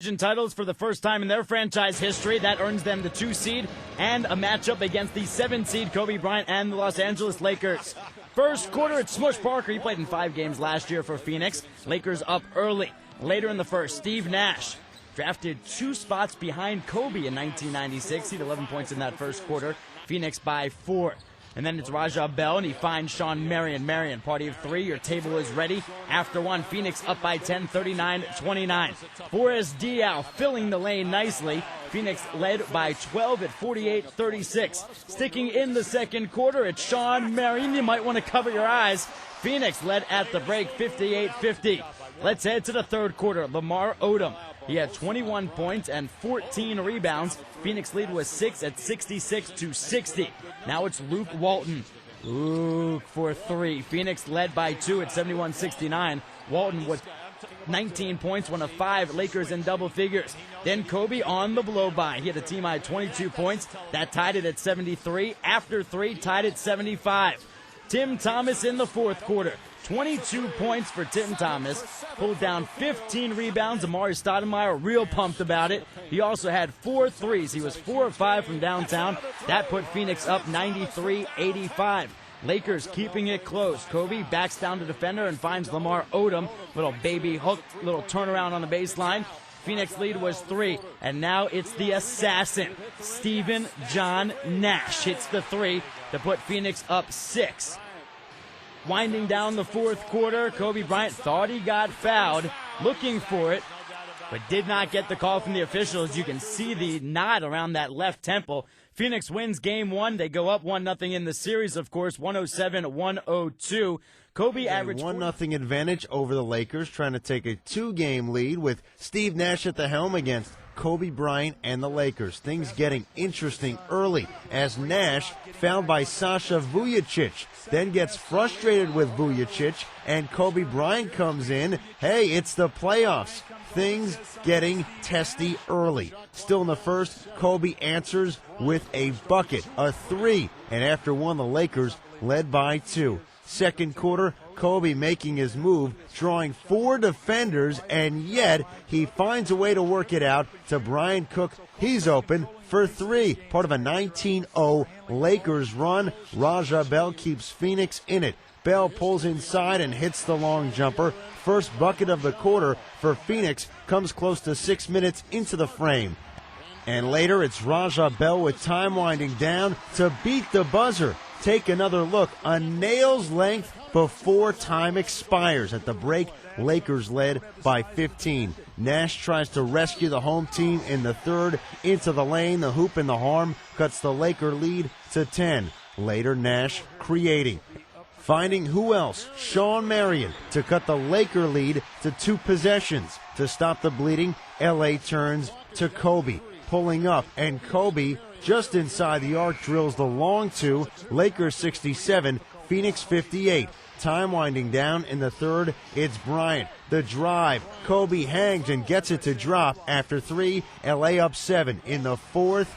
Titles for the first time in their franchise history. That earns them the 2 seed and a matchup against the 7 seed Kobe Bryant and the Los Angeles Lakers. First quarter at Smush Parker. He played in 5 games last year for Phoenix. Lakers up early. Later in the first, Steve Nash, drafted 2 spots behind Kobe in 1996. He had 11 points in that first quarter. Phoenix by 4. And then it's Raja Bell, and he finds Sean Marion. Marion, party of 3. Your table is ready. After 1, Phoenix up by 10, 39-29. Boris Diaw filling the lane nicely. Phoenix led by 12 at 48-36. Sticking in the second quarter, it's Sean Marion. You might want to cover your eyes. Phoenix led at the break, 58-50. Let's head to the third quarter. Lamar Odom. He had 21 points and 14 rebounds. Phoenix lead was 6 at 66-60. Now it's Luke Walton. Luke for 3. Phoenix led by 2 at 71-69. Walton with 19 points, 1 of 5. Lakers in double figures. Then Kobe on the blow-by. He had a team high 22 points. That tied it at 73. After 3, tied at 75. Tim Thomas in the fourth quarter. 22 points for Tim Thomas. Pulled down 15 rebounds. Amari Stoudemire real pumped about it. He also had 4 threes. He was 4 of 5 from downtown. That put Phoenix up 93-85. Lakers keeping it close. Kobe backs down the defender and finds Lamar Odom. Little baby hook, little turnaround on the baseline. Phoenix lead was 3, and now it's the assassin. Stephen John Nash hits the 3 to put Phoenix up 6. Winding down the fourth quarter, Kobe Bryant thought he got fouled, looking for it, but did not get the call from the officials. You can see the nod around that left temple. Phoenix wins game 1. They go up 1-0 in the series, of course, 107-102. Kobe averaged 1-0 advantage over the Lakers, trying to take a 2-game lead with Steve Nash at the helm against Kobe Bryant and the Lakers. Things getting interesting early as Nash, fouled by Sasha Vujacic, then gets frustrated with Vujacic, and Kobe Bryant comes in. Hey, it's the playoffs. Things getting testy early. Still in the first, Kobe answers with a bucket, a 3, and after 1, the Lakers led by 2. Second quarter, Kobe making his move, drawing 4 defenders, and yet he finds a way to work it out to Brian Cook. He's open for 3, part of a 19-0 Lakers run. Raja Bell keeps Phoenix in it. Bell pulls inside and hits the long jumper. First bucket of the quarter for Phoenix comes close to 6 minutes into the frame. And later, it's Raja Bell with time winding down to beat the buzzer. Take another look, a nail's length before time expires. At the break, Lakers led by 15. Nash tries to rescue the home team in the third. Into the lane, the hoop and the harm cuts the Laker lead to 10. Later, Nash creating. Finding who else? Sean Marion to cut the Laker lead to 2 possessions. To stop the bleeding, L.A. turns to Kobe. Pulling up, and Kobe just inside the arc drills the long 2. Lakers 67, Phoenix 58. Time winding down in the third, it's Bryant. The drive, Kobe hangs and gets it to drop. After 3, L.A. up 7 in the fourth.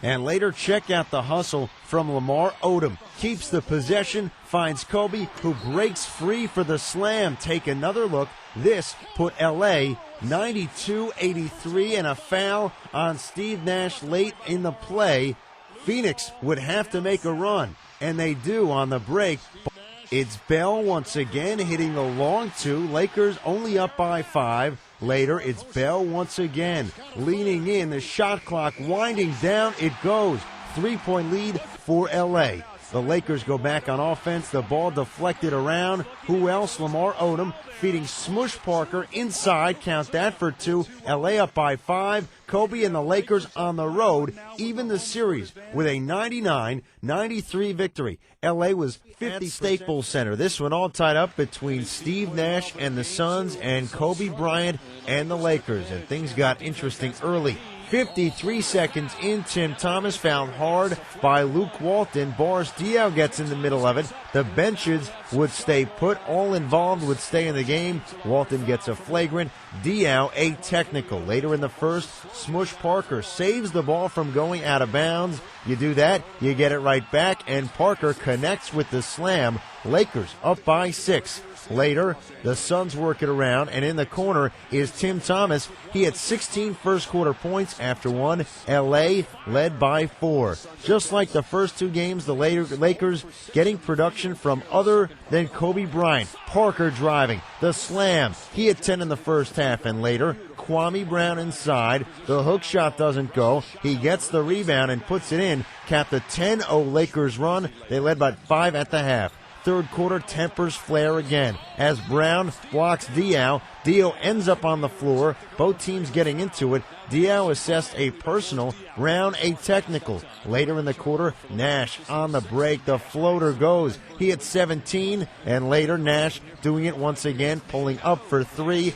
And later, check out the hustle from Lamar Odom. Keeps the possession, finds Kobe, who breaks free for the slam. Take another look. This put L.A. 92-83, and a foul on Steve Nash late in the play. Phoenix would have to make a run, and they do on the break. It's Bell once again hitting the long 2. Lakers only up by 5. Later, it's Bell once again, leaning in, the shot clock winding down. It goes. 3-point lead for L.A. The Lakers go back on offense. The ball deflected around. Who else? Lamar Odom feeding Smush Parker inside. Count that for 2. L.A. up by 5. Kobe and the Lakers on the road even the series with a 99-93 victory. L.A. was 50 Staples Center. This one all tied up between Steve Nash and the Suns and Kobe Bryant and the Lakers. And things got interesting early. 53 seconds in, Tim Thomas found hard by Luke Walton. Boris Diaw gets in the middle of it. The benches would stay put. All involved would stay in the game. Walton gets a flagrant. Diaw a technical. Later in the first, Smush Parker saves the ball from going out of bounds. You do that, you get it right back, and Parker connects with the slam. Lakers up by 6. Later, the Suns work it around, and in the corner is Tim Thomas. He had 16 first-quarter points after one. L.A. led by 4. Just like the first 2 games, the Lakers getting production from other than Kobe Bryant. Parker driving, the slam. He had 10 in the first half, and later, Kwame Brown inside. The hook shot doesn't go. He gets the rebound and puts it in. Capped the 10-0 Lakers run. They led by 5 at the half. Third quarter tempers flare again as Brown blocks Diaw. Diaw ends up on the floor. Both teams getting into it. Diaw assessed a personal, Brown a technical. Later in the quarter, Nash on the break. The floater goes. He hit 17, and later Nash doing it once again, pulling up for 3.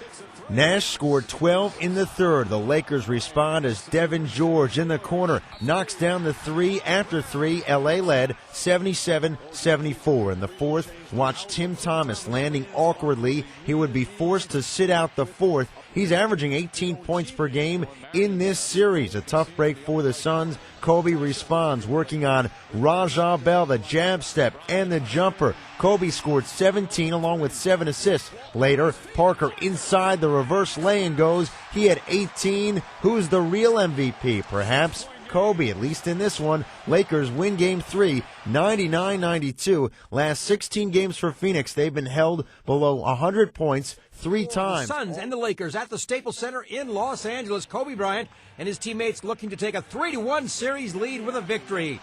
Nash scored 12 in the third. The Lakers respond as Devin George in the corner knocks down the 3 after 3. L.A. led 77-74. In the fourth, watch Tim Thomas landing awkwardly. He would be forced to sit out the fourth. He's averaging 18 points per game in this series. A tough break for the Suns. Kobe responds, working on Raja Bell, the jab step, and the jumper. Kobe scored 17 along with 7 assists. Later, Parker inside the reverse lay-in goes. He had 18. Who's the real MVP? Perhaps Kobe, at least in this one. Lakers win Game 3, 99-92. Last 16 games for Phoenix, they've been held below 100 points 3 times. The Suns and the Lakers at the Staples Center in Los Angeles. Kobe Bryant and his teammates looking to take a 3-1 series lead with a victory.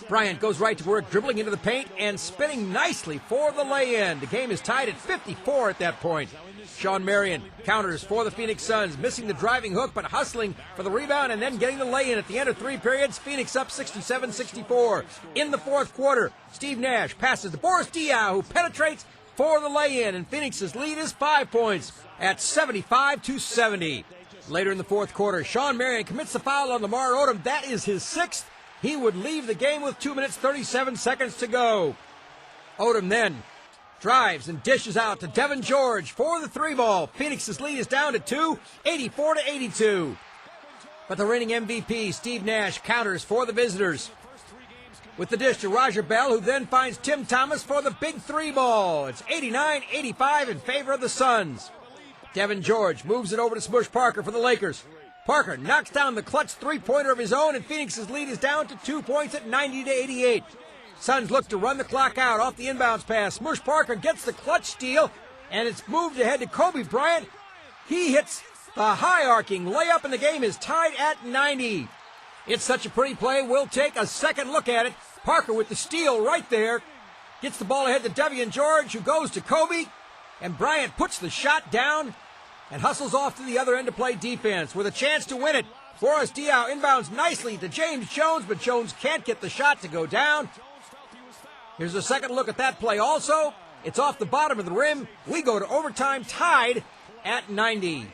Bryant goes right to work, dribbling into the paint and spinning nicely for the lay-in. The game is tied at 54 at that point. Shawn Marion counters for the Phoenix Suns, missing the driving hook but hustling for the rebound and then getting the lay-in at the end of 3 periods. Phoenix up 67-64. In the fourth quarter, Steve Nash passes to Boris Diaw, who penetrates for the lay-in, and Phoenix's lead is 5 points at 75-70. Later in the fourth quarter, Shawn Marion commits the foul on Lamar Odom. That is his 6th. He would leave the game with 2 minutes, 37 seconds to go. Odom then drives and dishes out to Devin George for the 3-ball. Phoenix's lead is down to 2, 84-82. But the reigning MVP, Steve Nash, counters for the visitors with the dish to Raja Bell, who then finds Tim Thomas for the big 3-ball. It's 89-85 in favor of the Suns. Devin George moves it over to Smush Parker for the Lakers. Parker knocks down the clutch 3-pointer of his own, and Phoenix's lead is down to 2 points at 90-88. Suns look to run the clock out off the inbounds pass. Smush Parker gets the clutch steal, and it's moved ahead to Kobe Bryant. He hits the high-arcing layup, and the game is tied at 90. It's such a pretty play, we'll take a second look at it. Parker with the steal right there. Gets the ball ahead to Devin George, who goes to Kobe, and Bryant puts the shot down and hustles off to the other end to play defense with a chance to win it. Boris Diaw inbounds nicely to James Jones, but Jones can't get the shot to go down. Here's a second look at that play also. It's off the bottom of the rim. We go to overtime tied at 90.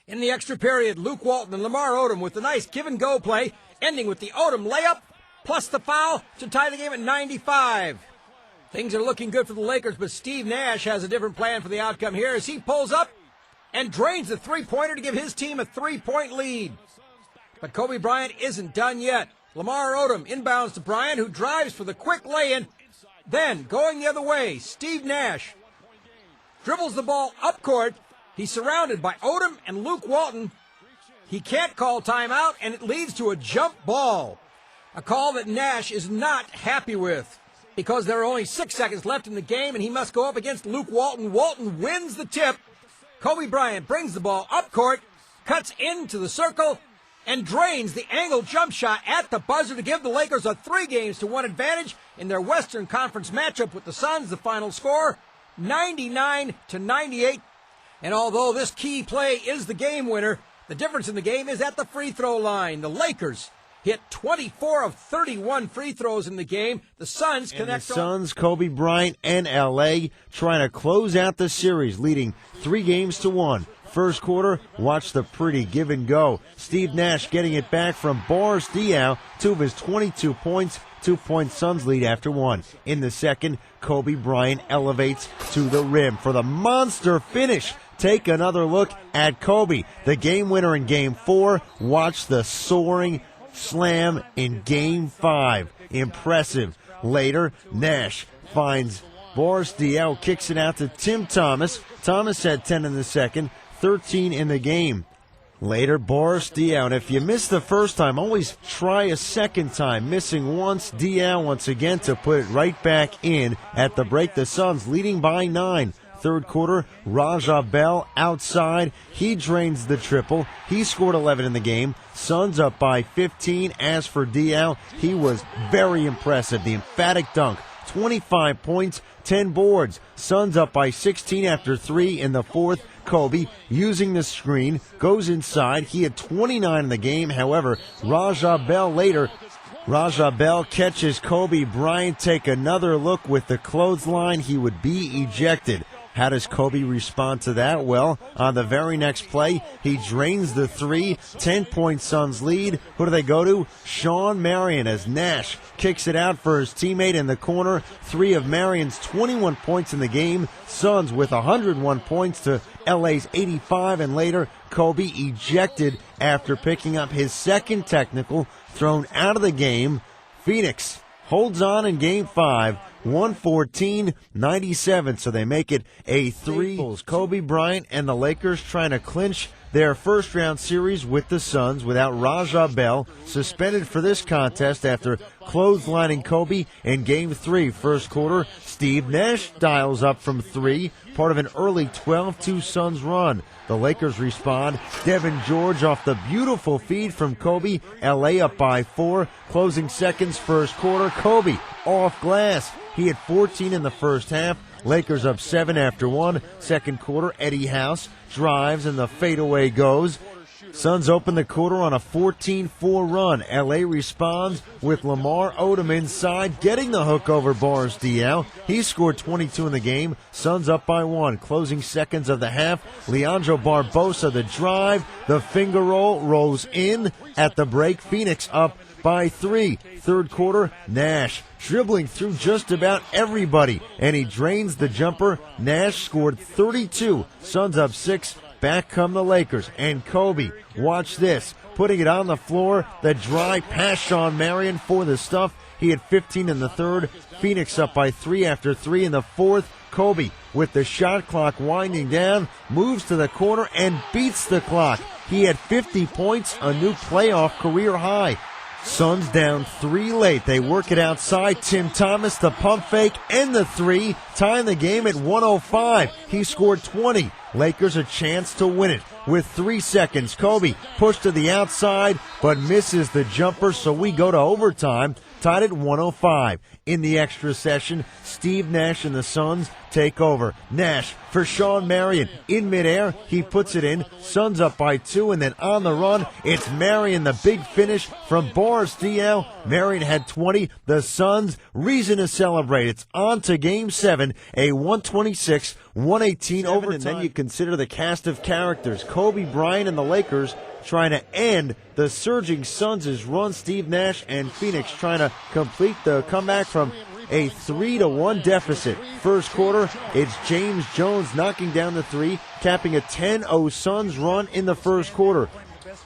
In the extra period, Luke Walton and Lamar Odom with the nice give-and-go play, ending with the Odom layup, plus the foul to tie the game at 95. Things are looking good for the Lakers, but Steve Nash has a different plan for the outcome here as he pulls up and drains the 3-pointer to give his team a 3-point lead. But Kobe Bryant isn't done yet. Lamar Odom inbounds to Bryant, who drives for the quick lay-in. Then, going the other way, Steve Nash dribbles the ball up court. He's surrounded by Odom and Luke Walton. He can't call timeout, and it leads to a jump ball. A call that Nash is not happy with because there are only 6 seconds left in the game, and he must go up against Luke Walton. Walton wins the tip. Kobe Bryant brings the ball up court, cuts into the circle, and drains the angled jump shot at the buzzer to give the Lakers a 3-1 advantage in their Western Conference matchup with the Suns. The final score, 99-98. And although this key play is the game winner, the difference in the game is at the free throw line. The Lakers hit 24 of 31 free throws in the game. The Suns connect. The Suns, Kobe Bryant, and L.A. trying to close out the series, leading 3-1. First quarter, watch the pretty give and go. Steve Nash getting it back from Boris Diaw, 2 of his 22 points, 2-point Suns lead after 1. In the second, Kobe Bryant elevates to the rim for the monster finish. Take another look at Kobe, the game winner in Game 4. Watch the soaring slam in Game 5. Impressive. Later, Nash finds Boris Diaw kicks it out to Tim Thomas. Thomas had 10 in the second, 13 in the game. Later, Boris Diaw. And if you missed the first time, always try a second time. Missing once, Diaw once again to put it right back in at the break. The Suns leading by 9. Third quarter, Raja Bell outside. He drains the triple. He scored 11 in the game. Suns up by 15. As for Diaw, he was very impressive. The emphatic dunk. 25 points, 10 boards. Suns up by 16 after 3 in the fourth. Kobe, using the screen, goes inside. He had 29 in the game. However, Raja Bell later. Raja Bell catches Kobe Bryant take another look with the clothesline. He would be ejected. How does Kobe respond to that? Well, on the very next play, he drains the three. 10-point Suns lead. Who do they go to? Sean Marion as Nash kicks it out for his teammate in the corner. 3 of Marion's 21 points in the game. Suns with 101 points to LA's 85, and later Kobe ejected after picking up his second technical, thrown out of the game. Phoenix holds on in Game 5. 114-97, so they make it a 3. Kobe Bryant and the Lakers trying to clinch their first-round series with the Suns without Raja Bell, suspended for this contest after clotheslining Kobe in Game 3. First quarter, Steve Nash dials up from 3, part of an early 12-2 Suns run. The Lakers respond. Devin George off the beautiful feed from Kobe. LA up by 4. Closing seconds, first quarter. Kobe off glass. He had 14 in the first half. Lakers up 7 after 1. Second quarter, Eddie House drives and the fadeaway goes. Suns open the quarter on a 14-4 run. LA responds with Lamar Odom inside, getting the hook over Boris Diaw. He scored 22 in the game. Suns up by 1. Closing seconds of the half. Leandro Barbosa, the drive. The finger roll rolls in at the break. Phoenix up by 3. Third quarter, Nash dribbling through just about everybody, and he drains the jumper. Nash scored 32. Suns up 6. Back come the Lakers, and Kobe, watch this, putting it on the floor, the drive past Sean Marion for the stuff. He had 15 in the third. Phoenix up by 3 after 3 in the fourth. Kobe, with the shot clock winding down, moves to the corner and beats the clock. He had 50 points, a new playoff career high. Suns down 3 late. They work it outside. Tim Thomas, the pump fake, and the 3. Tying the game at 105. He scored 20. Lakers a chance to win it with 3 seconds. Kobe pushed to the outside, but misses the jumper, so we go to overtime. Tied at 105. In the extra session, Steve Nash and the Suns take over. Nash for Sean Marion. In midair, he puts it in. Suns up by 2, and then on the run, it's Marion, the big finish from Boris Diaw. Marion had 20. The Suns, reason to celebrate. It's on to Game 7, a 126-118 overtime. And then you consider the cast of characters. Kobe Bryant and the Lakers trying to end the surging Suns' run. Steve Nash and Phoenix trying to complete the comeback from a 3-1 deficit. First quarter, it's James Jones knocking down the 3, capping a 10-0 Suns run in the first quarter.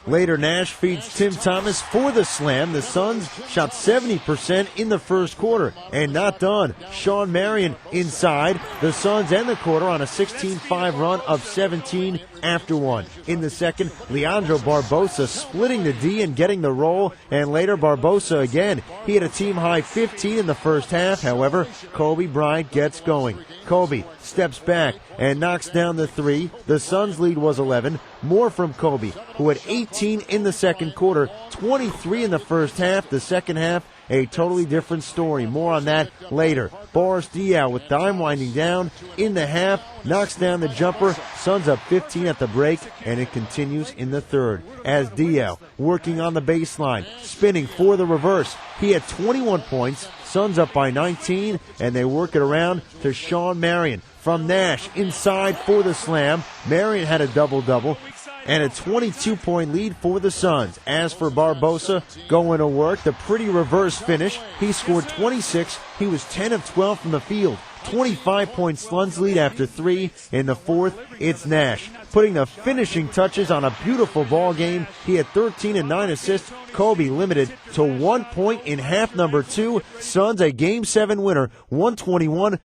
Later, Nash feeds Tim Thomas for the slam. The Suns shot 70% in the first quarter. And not done. Sean Marion inside. The Suns end the quarter on a 16-5 run of 17 after 1. In the second, Leandro Barbosa splitting the D and getting the roll. And later, Barbosa again. He had a team-high 15 in the first half. However, Kobe Bryant gets going. Kobe steps back and knocks down the 3. The Suns' lead was 11. More from Kobe, who had 18 in the second quarter, 23 in the first half. The second half, a totally different story. More on that later. Boris Diaw with time winding down in the half, knocks down the jumper. Suns up 15 at the break, and it continues in the third. As Diaw working on the baseline, spinning for the reverse. He had 21 points. Suns up by 19, and they work it around to Sean Marion. From Nash, inside for the slam. Marion had a double-double and a 22-point lead for the Suns. As for Barbosa, going to work, the pretty reverse finish. He scored 26. He was 10 of 12 from the field. 25-point Suns lead after 3. In the fourth, it's Nash putting the finishing touches on a beautiful ball game. He had 13 and 9 assists. Kobe limited to 1 point in half number 2. Suns a Game 7 winner, 121